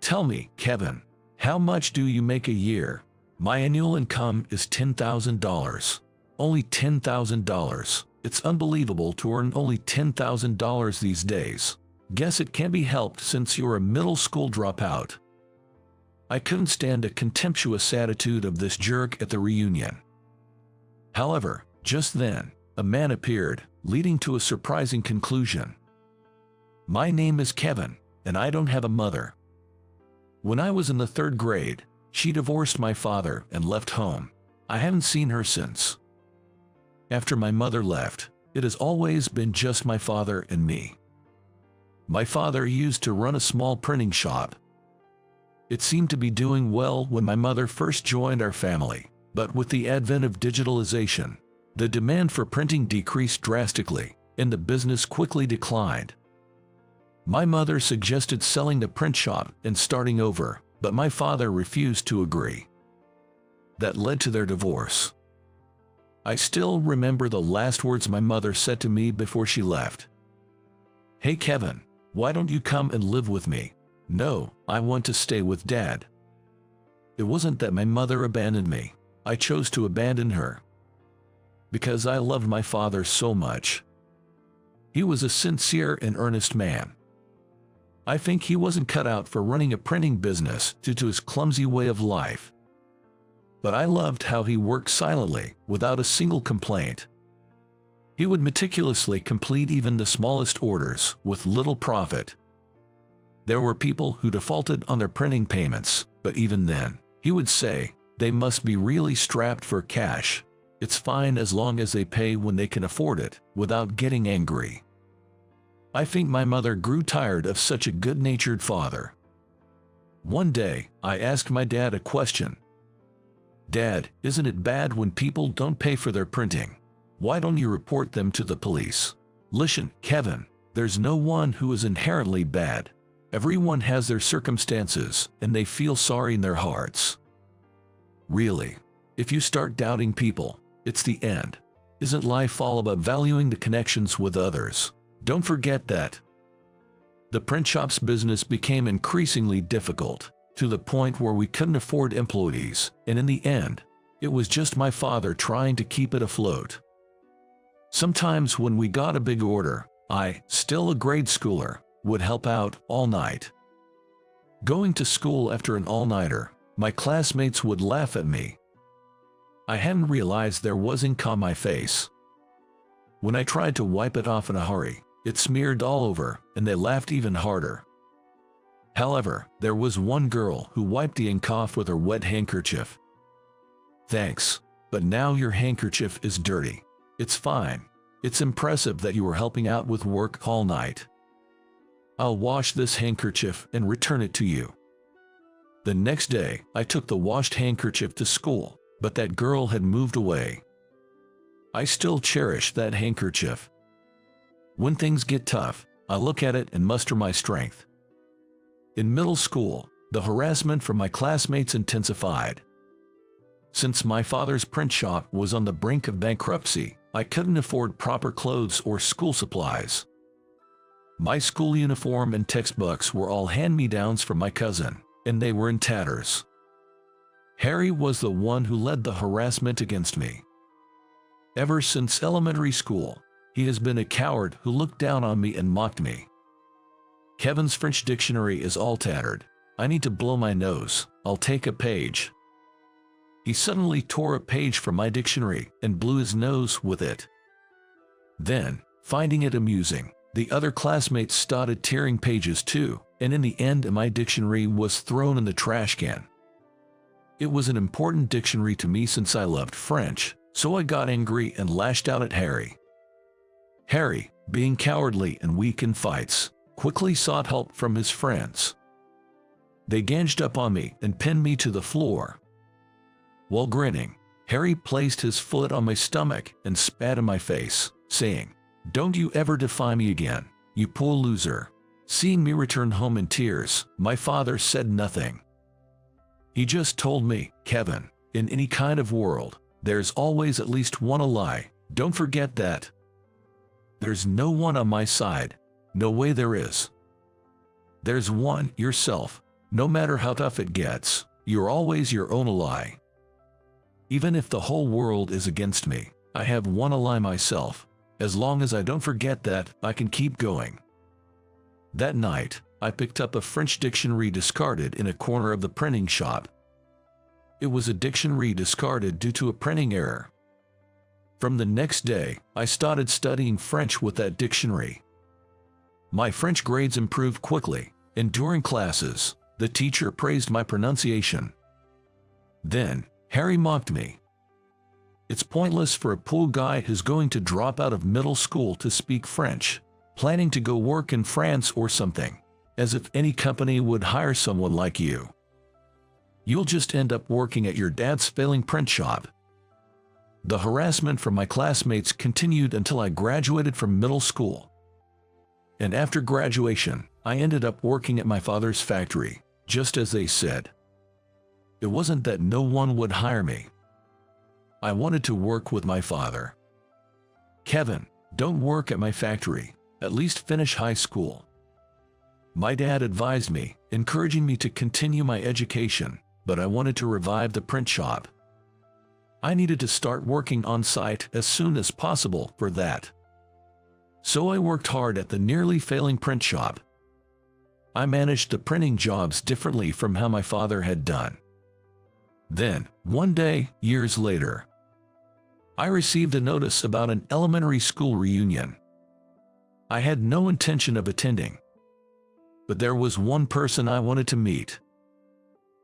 Tell me, Kevin, how much do you make a year? My annual income is $10,000. Only $10,000. It's unbelievable to earn only $10,000 these days. Guess it can't be helped since you're a middle school dropout. I couldn't stand a contemptuous attitude of this jerk at the reunion. However, just then, a man appeared, leading to a surprising conclusion. My name is Kevin, and I don't have a mother. When I was in the 3rd grade, she divorced my father and left home. I haven't seen her since. After my mother left, it has always been just my father and me. My father used to run a small printing shop. It seemed to be doing well when my mother first joined our family, but with the advent of digitalization, the demand for printing decreased drastically, and the business quickly declined. My mother suggested selling the print shop and starting over, but my father refused to agree. That led to their divorce. I still remember the last words my mother said to me before she left. "Hey Kevin, why don't you come and live with me?" "No, I want to stay with Dad." It wasn't that my mother abandoned me. I chose to abandon her. Because I loved my father so much. He was a sincere and earnest man. I think he wasn't cut out for running a printing business due to his clumsy way of life. But I loved how he worked silently, without a single complaint. He would meticulously complete even the smallest orders, with little profit. There were people who defaulted on their printing payments, but even then, he would say, they must be really strapped for cash. It's fine as long as they pay when they can afford it, without getting angry. I think my mother grew tired of such a good-natured father. One day, I asked my dad a question. "Dad, isn't it bad when people don't pay for their printing? Why don't you report them to the police?" "Listen, Kevin, there's no one who is inherently bad. Everyone has their circumstances, and they feel sorry in their hearts. Really, if you start doubting people, it's the end. Isn't life all about valuing the connections with others? Don't forget that." The print shop's business became increasingly difficult, to the point where we couldn't afford employees, and in the end, it was just my father trying to keep it afloat. Sometimes when we got a big order, I, still a grade schooler, would help out all night. Going to school after an all-nighter, my classmates would laugh at me. I hadn't realized there was ink on my face. When I tried to wipe it off in a hurry, it smeared all over, and they laughed even harder. However, there was one girl who wiped the ink off with her wet handkerchief. "Thanks, but now your handkerchief is dirty." "It's fine. It's impressive that you were helping out with work all night. I'll wash this handkerchief and return it to you." The next day, I took the washed handkerchief to school, but that girl had moved away. I still cherish that handkerchief. When things get tough, I look at it and muster my strength. In middle school, the harassment from my classmates intensified. Since my father's print shop was on the brink of bankruptcy, I couldn't afford proper clothes or school supplies. My school uniform and textbooks were all hand-me-downs from my cousin, and they were in tatters. Harry was the one who led the harassment against me. Ever since elementary school, he has been a coward who looked down on me and mocked me. Kevin's French dictionary is all tattered. I need to blow my nose. I'll take a page. He suddenly tore a page from my dictionary and blew his nose with it. Then, finding it amusing, the other classmates started tearing pages too, and in the end my dictionary was thrown in the trash can. It was an important dictionary to me since I loved French, so I got angry and lashed out at Harry. Harry, being cowardly and weak in fights, quickly sought help from his friends. They ganged up on me and pinned me to the floor. While grinning, Harry placed his foot on my stomach and spat in my face, saying, "Don't you ever defy me again, you poor loser." Seeing me return home in tears, my father said nothing. He just told me, "Kevin, in any kind of world, there's always at least one a lie. Don't forget that. There's no one on my side. No way there is. There's one, yourself. No matter how tough it gets, you're always your own ally. Even if the whole world is against me, I have one ally myself. As long as I don't forget that, I can keep going. That night, I picked up a French dictionary discarded in a corner of the printing shop. It was a dictionary discarded due to a printing error. From the next day, I started studying French with that dictionary. My French grades improved quickly, and during classes, the teacher praised my pronunciation. Then, Harry mocked me. It's pointless for a poor guy who's going to drop out of middle school to speak French, planning to go work in France or something, as if any company would hire someone like you. You'll just end up working at your dad's failing print shop. The harassment from my classmates continued until I graduated from middle school. And after graduation, I ended up working at my father's factory, just as they said. It wasn't that no one would hire me. I wanted to work with my father. Kevin, don't work at my factory, at least finish high school. My dad advised me, encouraging me to continue my education, but I wanted to revive the print shop. I needed to start working on site as soon as possible for that. So I worked hard at the nearly failing print shop. I managed the printing jobs differently from how my father had done. Then, one day, years later, I received a notice about an elementary school reunion. I had no intention of attending, but there was one person I wanted to meet.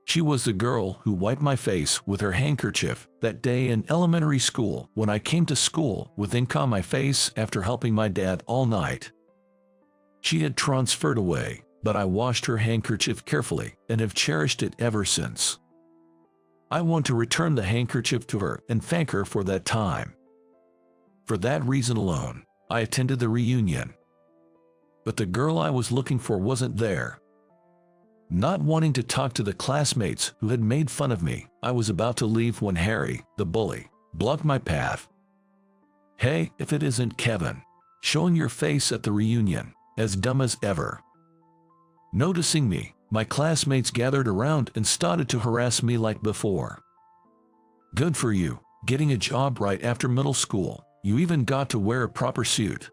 She was the girl who wiped my face with her handkerchief that day in elementary school when I came to school with ink on my face after helping my dad all night. She had transferred away, but I washed her handkerchief carefully and have cherished it ever since. I want to return the handkerchief to her and thank her for that time. For that reason alone, I attended the reunion. But the girl I was looking for wasn't there. Not wanting to talk to the classmates who had made fun of me, I was about to leave when Harry, the bully, blocked my path. Hey, if it isn't Kevin, showing your face at the reunion, as dumb as ever. Noticing me, my classmates gathered around and started to harass me like before. Good for you, getting a job right after middle school. You even got to wear a proper suit.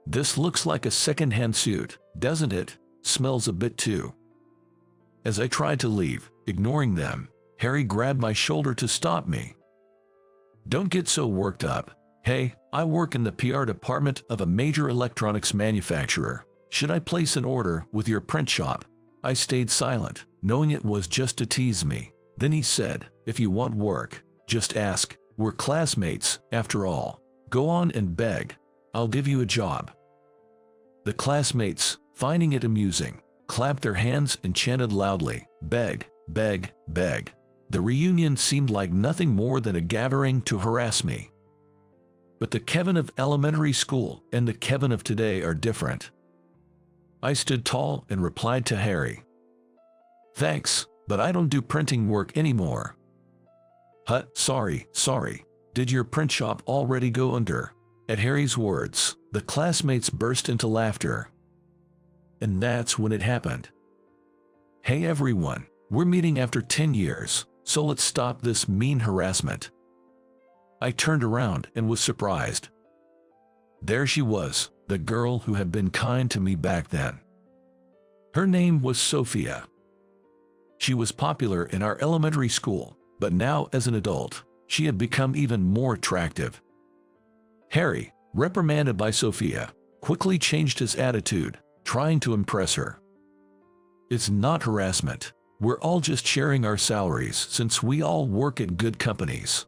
This looks like a second-hand suit, doesn't it? Smells a bit too. As I tried to leave, ignoring them, Harry grabbed my shoulder to stop me. Don't get so worked up. Hey, I work in the PR department of a major electronics manufacturer. Should I place an order with your print shop? I stayed silent, knowing it was just to tease me. Then he said, if you want work, just ask. We're classmates, after all. Go on and beg. I'll give you a job. The classmates, finding it amusing, clapped their hands and chanted loudly, beg, beg, beg. The reunion seemed like nothing more than a gathering to harass me. But the Kevin of elementary school and the Kevin of today are different. I stood tall and replied to Harry. Thanks, but I don't do printing work anymore. Sorry. Did your print shop already go under? At Harry's words, the classmates burst into laughter. And that's when it happened. Hey everyone, we're meeting after 10 years, so let's stop this mean harassment. I turned around and was surprised. There she was, the girl who had been kind to me back then. Her name was Sophia. She was popular in our elementary school, but now as an adult, she had become even more attractive. Harry, reprimanded by Sophia, quickly changed his attitude, trying to impress her. It's not harassment. We're all just sharing our salaries since we all work at good companies.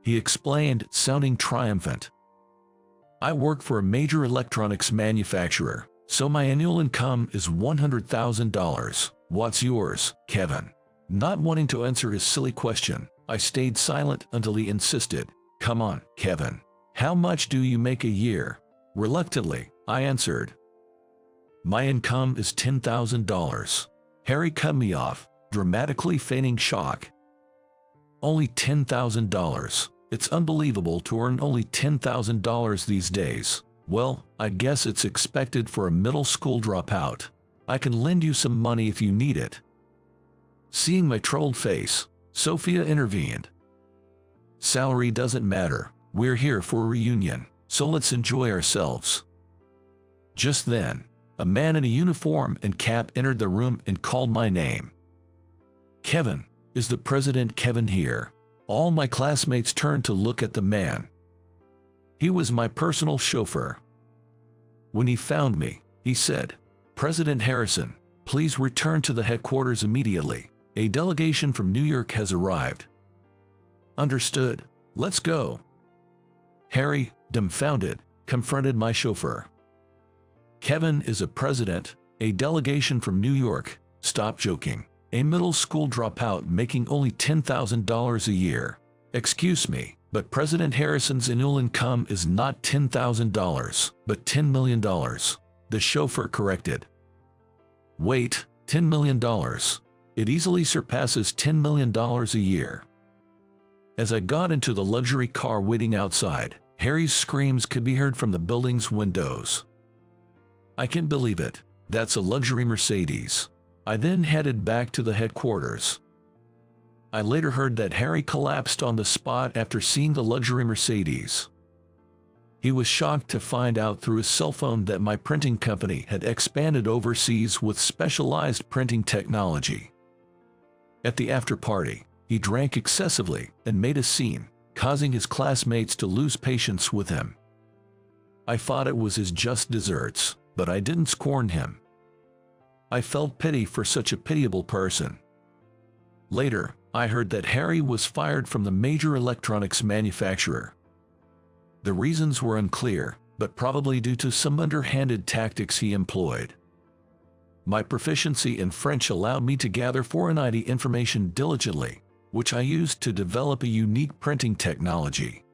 He explained, sounding triumphant. I work for a major electronics manufacturer, so my annual income is $100,000. What's yours, Kevin? Not wanting to answer his silly question, I stayed silent until he insisted. Come on, Kevin. How much do you make a year? Reluctantly, I answered. My income is $10,000. Harry cut me off, dramatically feigning shock. Only $10,000. It's unbelievable to earn only $10,000 these days. Well, I guess it's expected for a middle school dropout. I can lend you some money if you need it." Seeing my trolled face, Sophia intervened. "Salary doesn't matter. We're here for a reunion, so let's enjoy ourselves." Just then, a man in a uniform and cap entered the room and called my name. "Kevin, is the President Kevin here?" All my classmates turned to look at the man. He was my personal chauffeur. When he found me, he said, "President Harrison, please return to the headquarters immediately. A delegation from New York has arrived." "Understood. Let's go." Harry, dumbfounded, confronted my chauffeur. "Kevin is a president, a delegation from New York. Stop joking. A middle school dropout making only $10,000 a year. Excuse me, but President Harrison's annual income is not $10,000, but $10 million. The chauffeur corrected. "Wait, $10 million. It easily surpasses $10 million a year." As I got into the luxury car waiting outside, Harry's screams could be heard from the building's windows. "I can't believe it. That's a luxury Mercedes." I then headed back to the headquarters. I later heard that Harry collapsed on the spot after seeing the luxury Mercedes. He was shocked to find out through his cell phone that my printing company had expanded overseas with specialized printing technology. At the after-party, he drank excessively and made a scene, causing his classmates to lose patience with him. I thought it was his just desserts, but I didn't scorn him. I felt pity for such a pitiable person. Later, I heard that Harry was fired from the major electronics manufacturer. The reasons were unclear, but probably due to some underhanded tactics he employed. My proficiency in French allowed me to gather foreign ID information diligently, which I used to develop a unique printing technology.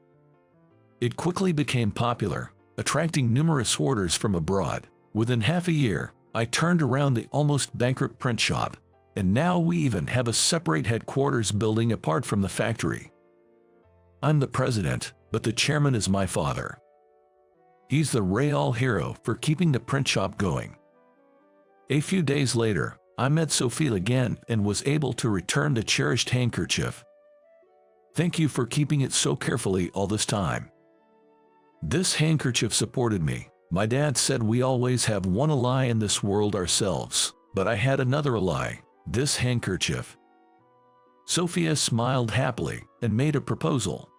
It quickly became popular, attracting numerous orders from abroad. Within half a year, I turned around the almost bankrupt print shop, and now we even have a separate headquarters building apart from the factory. I'm the president, but the chairman is my father. He's the real hero for keeping the print shop going. A few days later, I met Sophia again and was able to return the cherished handkerchief. "Thank you for keeping it so carefully all this time. This handkerchief supported me. My dad said we always have one ally in this world ourselves, but I had another ally, this handkerchief." Sophia smiled happily and made a proposal.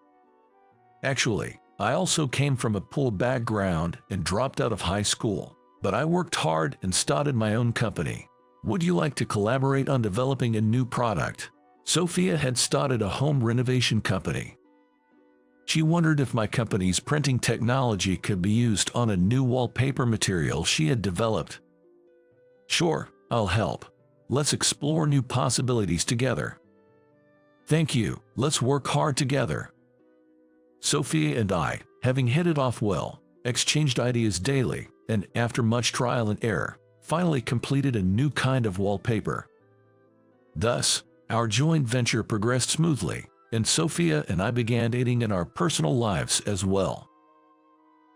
"Actually, I also came from a poor background and dropped out of high school, but I worked hard and started my own company. Would you like to collaborate on developing a new product?" Sophia had started a home renovation company. She wondered if my company's printing technology could be used on a new wallpaper material she had developed. "Sure, I'll help. Let's explore new possibilities together." "Thank you, let's work hard together." Sophia and I, having hit it off well, exchanged ideas daily, and after much trial and error, finally completed a new kind of wallpaper. Thus, our joint venture progressed smoothly, and Sophia and I began dating in our personal lives as well.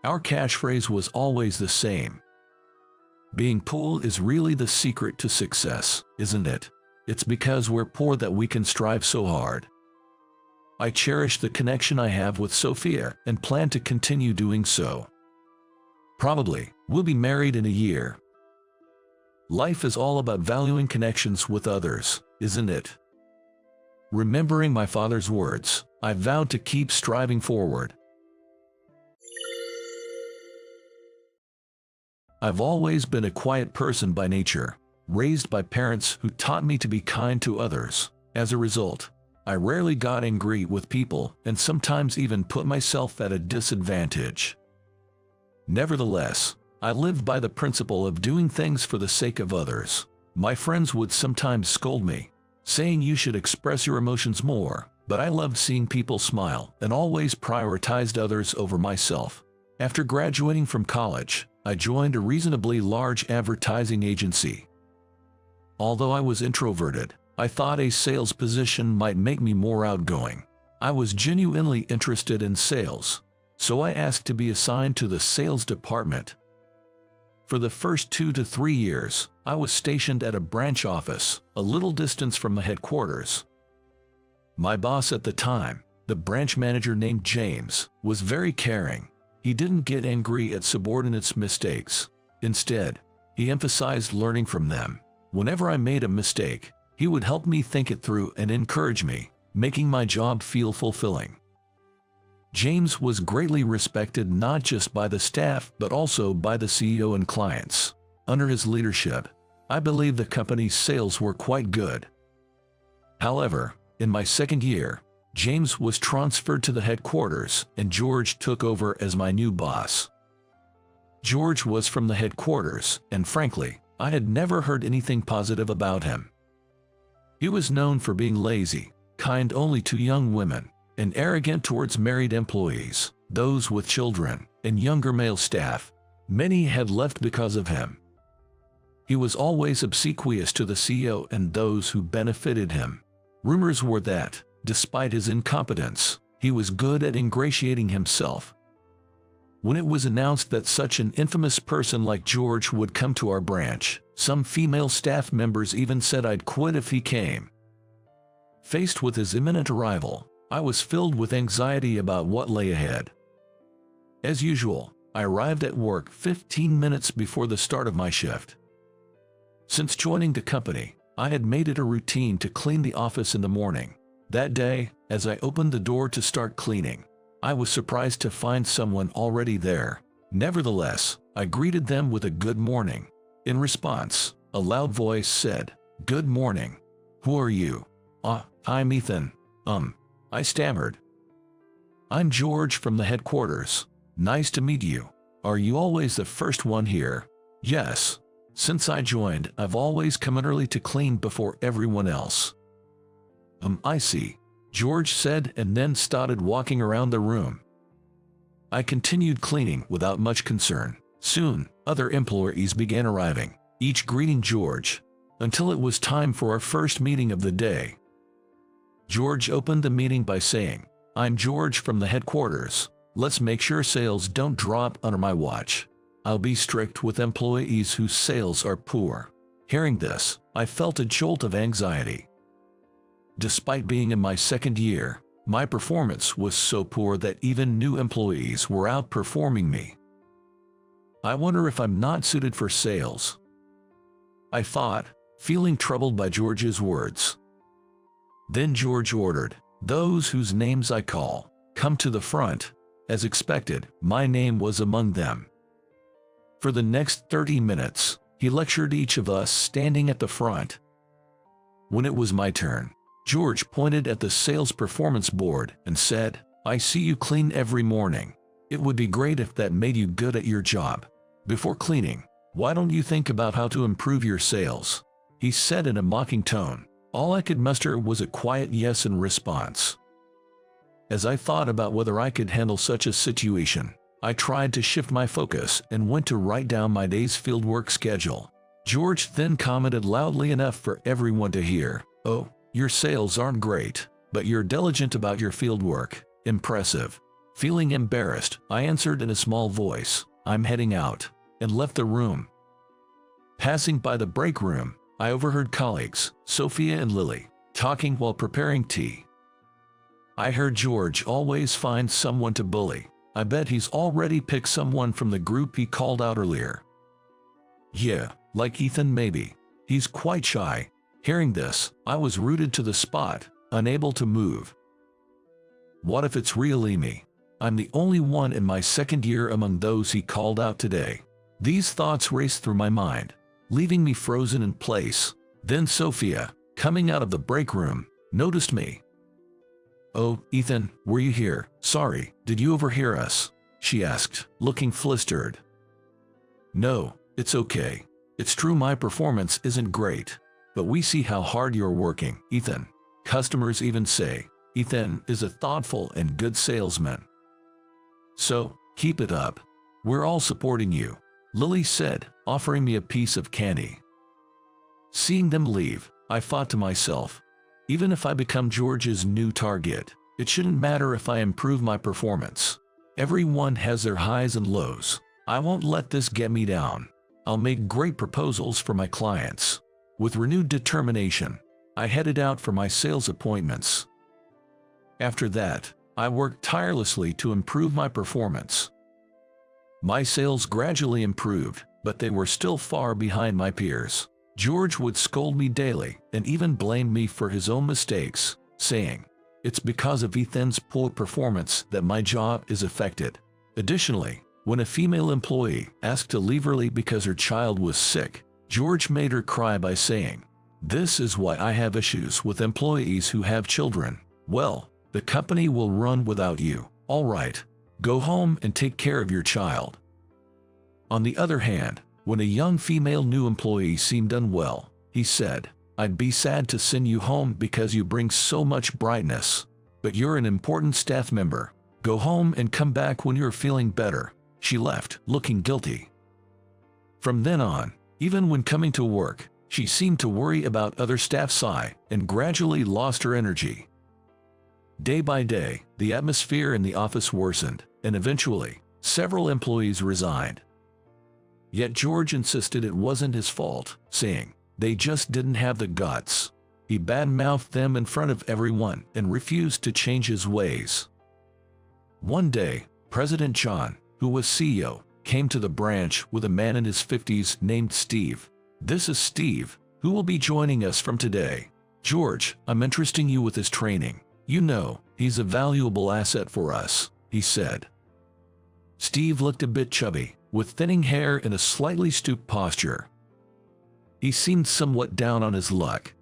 Our catchphrase was always the same. Being poor is really the secret to success, isn't it? It's because we're poor that we can strive so hard. I cherish the connection I have with Sophia and plan to continue doing so. Probably, we'll be married in a year. Life is all about valuing connections with others, isn't it? Remembering my father's words, I vowed to keep striving forward. I've always been a quiet person by nature, raised by parents who taught me to be kind to others. As a result, I rarely got angry with people and sometimes even put myself at a disadvantage. Nevertheless, I lived by the principle of doing things for the sake of others. My friends would sometimes scold me, saying you should express your emotions more, but I loved seeing people smile and always prioritized others over myself. After graduating from college, I joined a reasonably large advertising agency. Although I was introverted, I thought a sales position might make me more outgoing. I was genuinely interested in sales, so I asked to be assigned to the sales department. For the first 2 to 3 years, I was stationed at a branch office, a little distance from the headquarters. My boss at the time, the branch manager named James, was very caring. He didn't get angry at subordinates' mistakes. Instead, he emphasized learning from them. Whenever I made a mistake, he would help me think it through and encourage me, making my job feel fulfilling. James was greatly respected not just by the staff but also by the CEO and clients. Under his leadership, I believe the company's sales were quite good. However, in my second year, James was transferred to the headquarters and George took over as my new boss. George was from the headquarters, and frankly, I had never heard anything positive about him. He was known for being lazy, kind only to young women, and arrogant towards married employees, those with children, and younger male staff. Many had left because of him. He was always obsequious to the CEO and those who benefited him. Rumors were that, despite his incompetence, he was good at ingratiating himself. When it was announced that such an infamous person like George would come to our branch, some female staff members even said I'd quit if he came. Faced with his imminent arrival, I was filled with anxiety about what lay ahead. As usual, I arrived at work 15 minutes before the start of my shift. Since joining the company, I had made it a routine to clean the office in the morning. That day, as I opened the door to start cleaning, I was surprised to find someone already there. Nevertheless, I greeted them with a good morning. In response, a loud voice said, "Good morning. Who are you?" I'm Ethan. I stammered. "I'm George from the headquarters. Nice to meet you. Are you always the first one here?" "Yes. Since I joined, I've always come in early to clean before everyone else." I see," George said and then started walking around the room. I continued cleaning without much concern. Soon, other employees began arriving, each greeting George, until it was time for our first meeting of the day. George opened the meeting by saying, "I'm George from the headquarters. Let's make sure sales don't drop under my watch. I'll be strict with employees whose sales are poor." Hearing this, I felt a jolt of anxiety. Despite being in my second year, my performance was so poor that even new employees were outperforming me. I wonder if I'm not suited for sales, I thought, feeling troubled by George's words. Then George ordered, "Those whose names I call, come to the front." As expected, my name was among them. For the next 30 minutes, he lectured each of us standing at the front. When it was my turn, George pointed at the sales performance board and said, "I see you clean every morning. It would be great if that made you good at your job. Before cleaning, why don't you think about how to improve your sales?" He said in a mocking tone. All I could muster was a quiet yes in response. As I thought about whether I could handle such a situation, I tried to shift my focus and went to write down my day's fieldwork schedule. George then commented loudly enough for everyone to hear, "Oh, your sales aren't great, but you're diligent about your fieldwork. Impressive." Feeling embarrassed, I answered in a small voice, "I'm heading out," and left the room. Passing by the break room, I overheard colleagues, Sophia and Lily, talking while preparing tea. I heard George always find someone to bully. I bet he's already picked someone from the group he called out earlier. Yeah, like Ethan maybe. He's quite shy. Hearing this, I was rooted to the spot, unable to move. What if it's really me? I'm the only one in my second year among those he called out today. These thoughts raced through my mind, leaving me frozen in place. Then Sophia, coming out of the break room, noticed me. "Oh, Ethan, were you here? Sorry, did you overhear us?" she asked, looking flustered. "No, it's okay. It's true my performance isn't great, but we see how hard you're working, Ethan. Customers even say, Ethan is a thoughtful and good salesman. So, keep it up. We're all supporting you," Lily said, offering me a piece of candy. Seeing them leave, I thought to myself, even if I become George's new target, it shouldn't matter if I improve my performance. Everyone has their highs and lows. I won't let this get me down. I'll make great proposals for my clients. With renewed determination, I headed out for my sales appointments. After that, I worked tirelessly to improve my performance. My sales gradually improved, but they were still far behind my peers. George would scold me daily and even blame me for his own mistakes, saying, "It's because of Ethan's poor performance that my job is affected." Additionally, when a female employee asked to leave early because her child was sick, George made her cry by saying, "This is why I have issues with employees who have children. Well, the company will run without you. All right, go home and take care of your child." On the other hand, when a young female new employee seemed unwell, he said, "I'd be sad to send you home because you bring so much brightness. But you're an important staff member. Go home and come back when you're feeling better." She left, looking guilty. From then on, even when coming to work, she seemed to worry about other staff's eye and gradually lost her energy. Day by day, the atmosphere in the office worsened, and eventually, several employees resigned. Yet George insisted it wasn't his fault, saying, "They just didn't have the guts." He bad-mouthed them in front of everyone and refused to change his ways. One day, President John, who was CEO, came to the branch with a man in his 50s named Steve. "This is Steve, who will be joining us from today. George, I'm entrusting you with his training. You know, he's a valuable asset for us," he said. Steve looked a bit chubby, with thinning hair and a slightly stooped posture. He seemed somewhat down on his luck.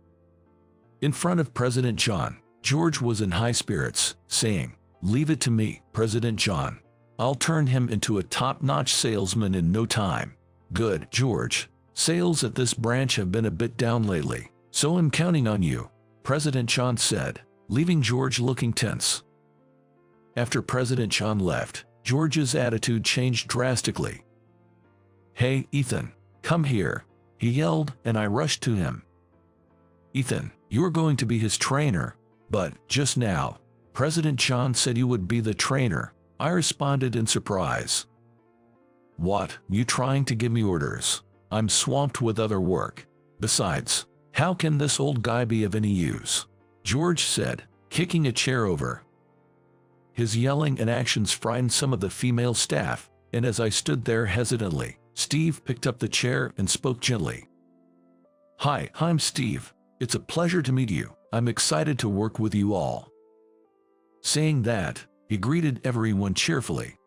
In front of President John, George was in high spirits, saying, "Leave it to me, President John. I'll turn him into a top-notch salesman in no time." "Good, George. Sales at this branch have been a bit down lately, so I'm counting on you," President John said, leaving George looking tense. After President John left, George's attitude changed drastically. "Hey, Ethan, come here," he yelled, and I rushed to him. "Ethan, you're going to be his trainer." "But just now, President John said you would be the trainer," I responded in surprise. "What, you trying to give me orders? I'm swamped with other work. Besides, how can this old guy be of any use?" George said, kicking a chair over. His yelling and actions frightened some of the female staff, and as I stood there hesitantly, Steve picked up the chair and spoke gently. "Hi, I'm Steve. It's a pleasure to meet you. I'm excited to work with you all." Saying that, he greeted everyone cheerfully.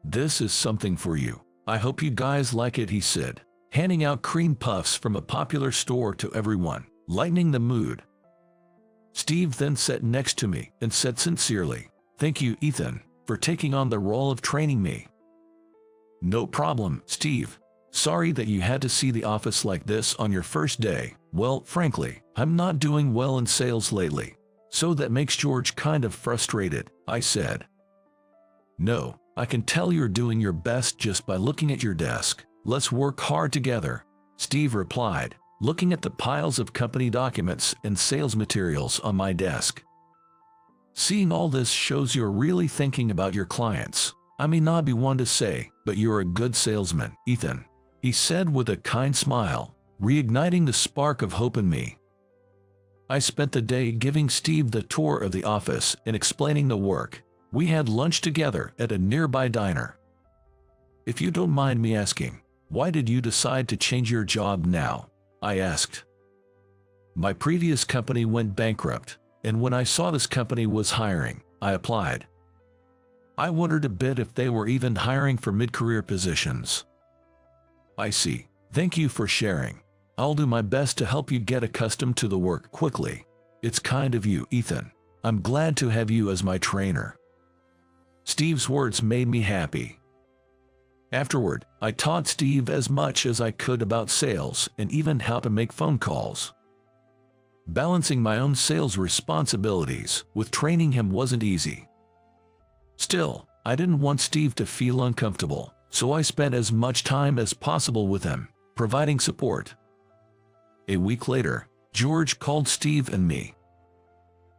"This is something for you. I hope you guys like it," he said, handing out cream puffs from a popular store to everyone, lightening the mood. Steve then sat next to me and said sincerely, "Thank you, Ethan, for taking on the role of training me." "No problem, Steve. Sorry that you had to see the office like this on your first day. Well, frankly, I'm not doing well in sales lately, so that makes George kind of frustrated," I said. "No, I can tell you're doing your best just by looking at your desk. Let's work hard together," Steve replied, looking at the piles of company documents and sales materials on my desk. "Seeing all this shows you're really thinking about your clients. I may not be one to say, but you're a good salesman, Ethan," he said with a kind smile, reigniting the spark of hope in me. I spent the day giving Steve the tour of the office and explaining the work. We had lunch together at a nearby diner. "If you don't mind me asking, why did you decide to change your job now?" I asked. "My previous company went bankrupt, and when I saw this company was hiring, I applied. I wondered a bit if they were even hiring for mid-career positions." "I see. Thank you for sharing. I'll do my best to help you get accustomed to the work quickly. It's kind of you, Ethan. I'm glad to have you as my trainer." Steve's words made me happy. Afterward, I taught Steve as much as I could about sales and even how to make phone calls. Balancing my own sales responsibilities with training him wasn't easy. Still, I didn't want Steve to feel uncomfortable, so I spent as much time as possible with him, providing support. A week later, George called Steve and me.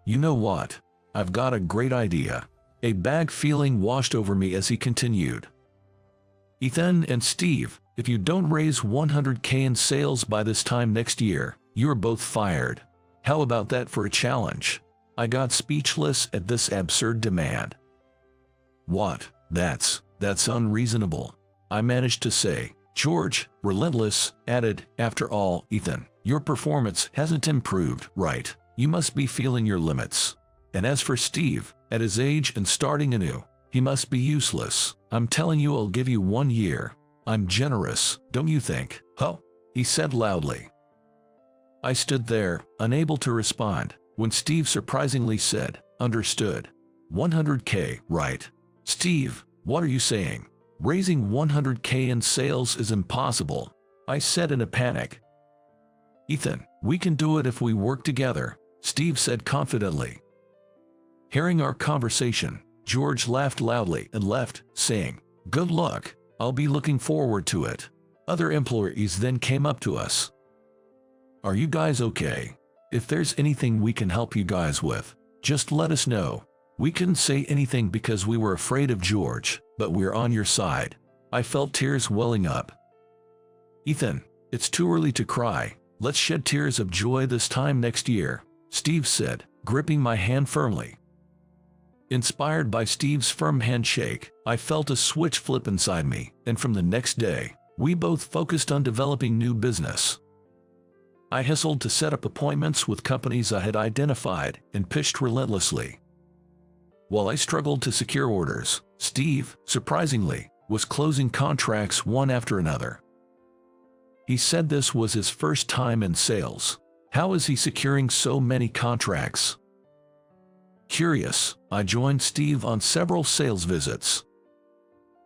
"You know what? I've got a great idea." A bad feeling washed over me as he continued. "Ethan and Steve, If you don't raise 100K in sales by this time next year, you're both fired. How about that for a challenge? I got speechless at this absurd demand. What? That's unreasonable, I managed to say. George, relentless, added, after all, Ethan, your performance hasn't improved, right? You must be feeling your limits. And as for Steve, at his age and starting anew, he must be useless. I'm telling you, I'll give you 1 year. I'm generous, don't you think? Huh? He said loudly. I stood there, unable to respond, when Steve surprisingly said, understood. 100K, right? Steve, what are you saying? Raising 100K in sales is impossible, I said in a panic. Ethan, we can do it if we work together, Steve said confidently. Hearing our conversation, George laughed loudly and left, saying, good luck, I'll be looking forward to it. Other employees then came up to us. Are you guys okay? If there's anything we can help you guys with, just let us know. We couldn't say anything because we were afraid of George, but we're on your side. I felt tears welling up. Ethan, it's too early to cry. Let's shed tears of joy this time next year, Steve said, gripping my hand firmly. Inspired by Steve's firm handshake, I felt a switch flip inside me, and from the next day, we both focused on developing new business. I hustled to set up appointments with companies I had identified and pitched relentlessly. While I struggled to secure orders, Steve, surprisingly, was closing contracts one after another. He said this was his first time in sales. How is he securing so many contracts? Curious, I joined Steve on several sales visits.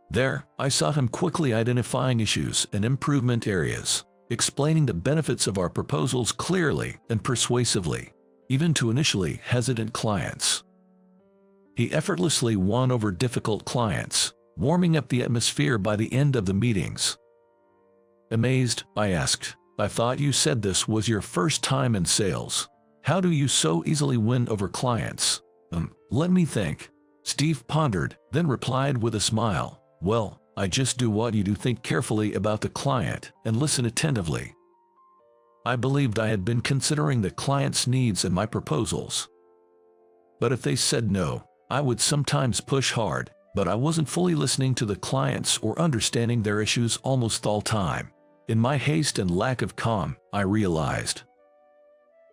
There, I saw him quickly identifying issues and improvement areas, explaining the benefits of our proposals clearly and persuasively, even to initially hesitant clients. He effortlessly won over difficult clients, warming up the atmosphere by the end of the meetings. Amazed, I asked, I thought you said this was your first time in sales. How do you so easily win over clients? Let me think. Steve pondered, then replied with a smile. Well, I just do what you do, think carefully about the client and listen attentively. I believed I had been considering the client's needs and my proposals. But if they said no, I would sometimes push hard, but I wasn't fully listening to the clients or understanding their issues almost all time. In my haste and lack of calm, I realized.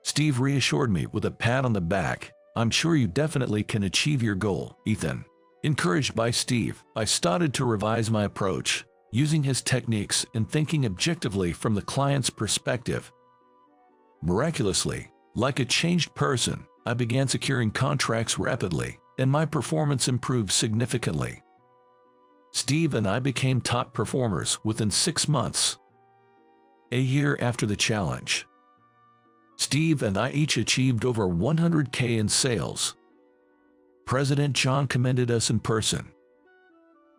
Steve reassured me with a pat on the back. I'm sure you definitely can achieve your goal, Ethan. Encouraged by Steve, I started to revise my approach, using his techniques and thinking objectively from the client's perspective. Miraculously, like a changed person, I began securing contracts rapidly, and my performance improved significantly. Steve and I became top performers within 6 months. A year after the challenge, Steve and I each achieved over 100K in sales. President John commended us in person.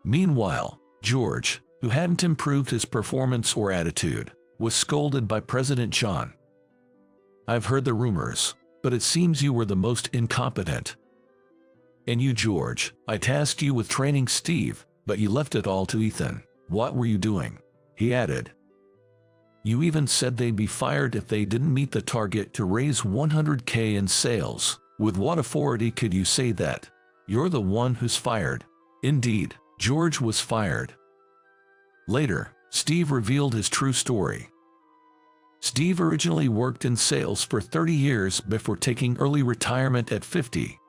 Meanwhile, George, who hadn't improved his performance or attitude, was scolded by President John. I've heard the rumors, but it seems you were the most incompetent. And you, George, I tasked you with training Steve, but you left it all to Ethan. What were you doing? He added. You even said they'd be fired if they didn't meet the target to raise 100K in sales. With what authority could you say that? You're the one who's fired. Indeed, George was fired. Later, Steve revealed his true story. Steve originally worked in sales for 30 years before taking early retirement at 50.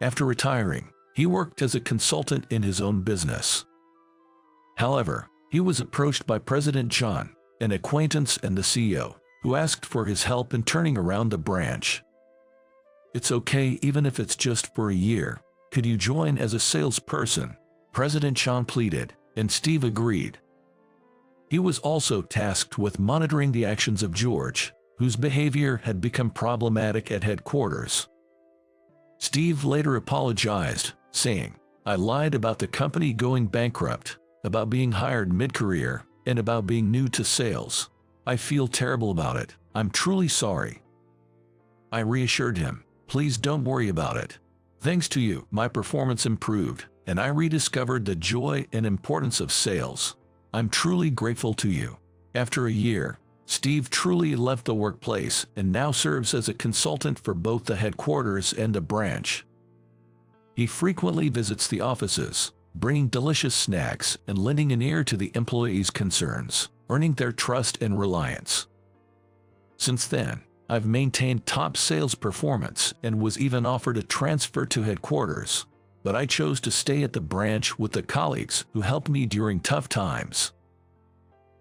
After retiring, he worked as a consultant in his own business. However, he was approached by President John, an acquaintance and the CEO, who asked for his help in turning around the branch. It's okay even if it's just for a year. Could you join as a salesperson? President John pleaded, and Steve agreed. He was also tasked with monitoring the actions of George, whose behavior had become problematic at headquarters. Steve later apologized, saying, I lied about the company going bankrupt, about being hired mid-career, and about being new to sales. I feel terrible about it. I'm truly sorry. I reassured him, please don't worry about it. Thanks to you, my performance improved, and I rediscovered the joy and importance of sales. I'm truly grateful to you. After a year, Steve truly left the workplace and now serves as a consultant for both the headquarters and the branch. He frequently visits the offices, bringing delicious snacks and lending an ear to the employees' concerns, earning their trust and reliance. Since then, I've maintained top sales performance and was even offered a transfer to headquarters, but I chose to stay at the branch with the colleagues who helped me during tough times.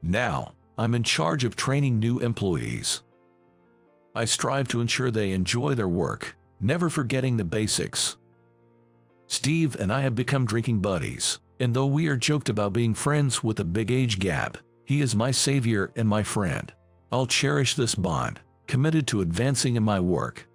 Now, I'm in charge of training new employees. I strive to ensure they enjoy their work, never forgetting the basics. Steve and I have become drinking buddies, and though we are joked about being friends with a big age gap, he is my savior and my friend. I'll cherish this bond, committed to advancing in my work.